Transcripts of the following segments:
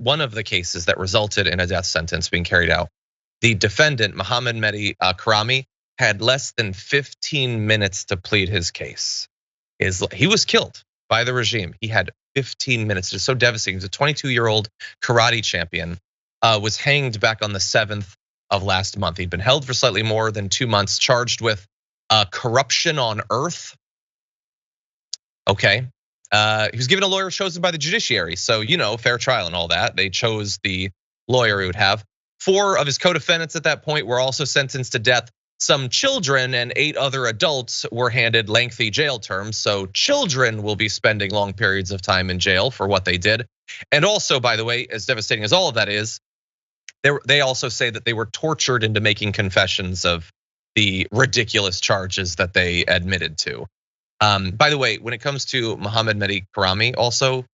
one of the cases that resulted in a death sentence being carried out, the defendant, Mohammed Mehdi Karami, had less than 15 minutes to plead his case. He was killed by the regime. He had 15 minutes. It's so devastating. He was a 22-year-old karate champion, was hanged back on the 7th of last month. He'd been held for slightly more than 2 months, charged with corruption on earth. Okay, he was given a lawyer chosen by the judiciary. So, fair trial and all that. They chose the lawyer he would have. 4 of his co-defendants at that point were also sentenced to death. Some children and 8 other adults were handed lengthy jail terms. So children will be spending long periods of time in jail for what they did. And also, by the way, as devastating as all of that is, they also say that they were tortured into making confessions of the ridiculous charges that they admitted to. By the way, when it comes to Mohammed Mehdi Karami, also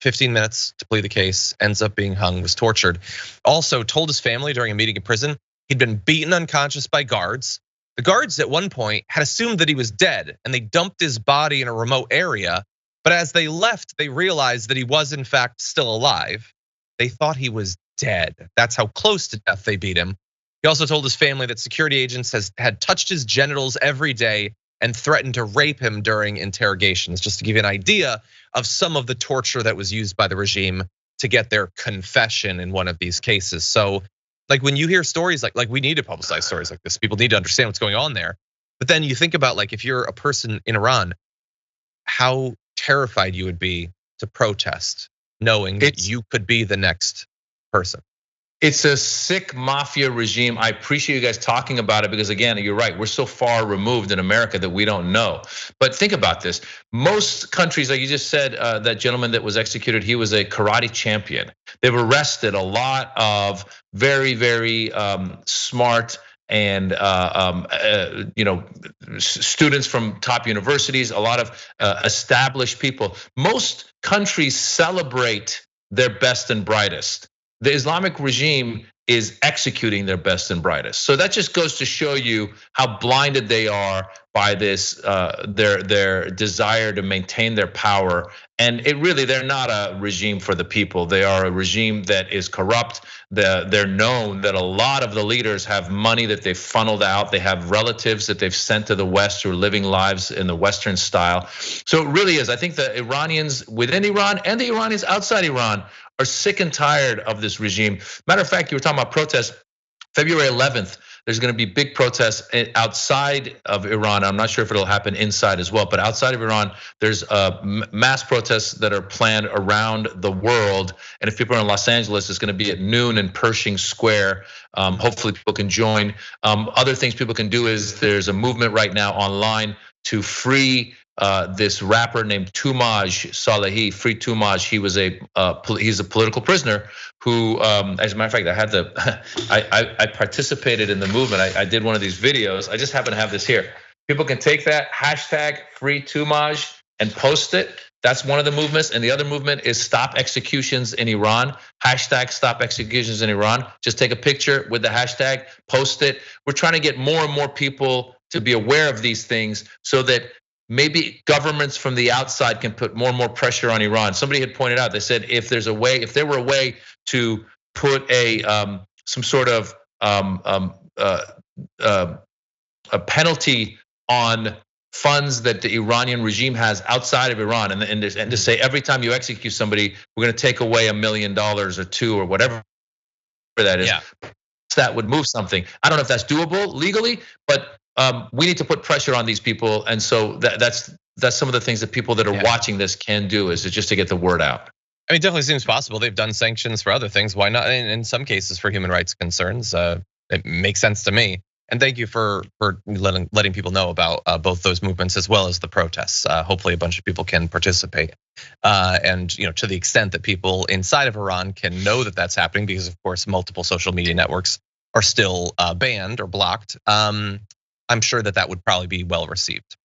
15 minutes to plead the case, ends up being hung, was tortured. Also told his family during a meeting in prison, he'd been beaten unconscious by guards. The guards at one point had assumed that he was dead and they dumped his body in a remote area. But as they left, they realized that he was in fact still alive. They thought he was dead. That's how close to death they beat him. He also told his family that security agents had touched his genitals every day and threatened to rape him during interrogations, just to give you an idea of some of the torture that was used by the regime to get their confession in one of these cases. So, like when you hear stories like we need to publicize stories like this, people need to understand what's going on there. But then you think about like if you're a person in Iran, how terrified you would be to protest, knowing that you could be the next person. It's a sick mafia regime. I appreciate you guys talking about it because again, you're right. We're so far removed in America that we don't know. But think about this. Most countries, like you just said, that gentleman that was executed, he was a karate champion. They've arrested a lot of very, very smart and students from top universities, a lot of established people. Most countries celebrate their best and brightest. The Islamic regime is executing their best and brightest. So that just goes to show you how blinded they are by this, their desire to maintain their power. And they're not a regime for the people. They are a regime that is corrupt. They're known that a lot of the leaders have money that they've funneled out. They have relatives that they've sent to the West who are living lives in the Western style. So it really is. I think the Iranians within Iran and the Iranians outside Iran are sick and tired of this regime. Matter of fact, you were talking about protests. February 11th, there's going to be big protests outside of Iran. I'm not sure if it'll happen inside as well, but outside of Iran, there's mass protests that are planned around the world. And if people are in Los Angeles, it's going to be at noon in Pershing Square. Hopefully people can join. Other things people can do is there's a movement right now online to free this rapper named Tumaj Salehi, free Tumaj. He's a political prisoner who, as a matter of fact, I participated in the movement. I did one of these videos. I just happen to have this here. People can take that hashtag free Tumaj and post it. That's one of the movements. And the other movement is stop executions in Iran. Hashtag stop executions in Iran. Just take a picture with the hashtag, post it. We're trying to get more and more people to be aware of these things so that maybe governments from the outside can put more and more pressure on Iran. Somebody had pointed out, they said if there were a way to put some sort of a penalty on funds that the Iranian regime has outside of Iran, and to say every time you execute somebody, we're going to take away $1 million or $2 million or whatever that is. Yeah. That would move something. I don't know if that's doable legally, but we need to put pressure on these people, and so that's some of the things that people that are watching this can do is just to get the word out. I mean, it definitely seems possible. They've done sanctions for other things. Why not? In some cases, for human rights concerns, it makes sense to me. And thank you for letting people know about both those movements as well as the protests. Hopefully, a bunch of people can participate, and to the extent that people inside of Iran can know that that's happening, because of course multiple social media networks are still banned or blocked. I'm sure that would probably be well received.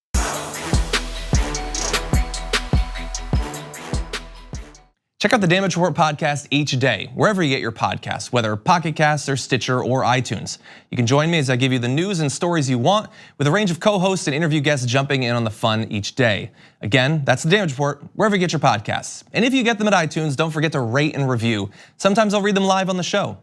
Check out the Damage Report podcast each day, wherever you get your podcasts, whether Pocket Casts or Stitcher or iTunes. You can join me as I give you the news and stories you want, with a range of co-hosts and interview guests jumping in on the fun each day. Again, that's the Damage Report, wherever you get your podcasts. And if you get them at iTunes, don't forget to rate and review. Sometimes I'll read them live on the show.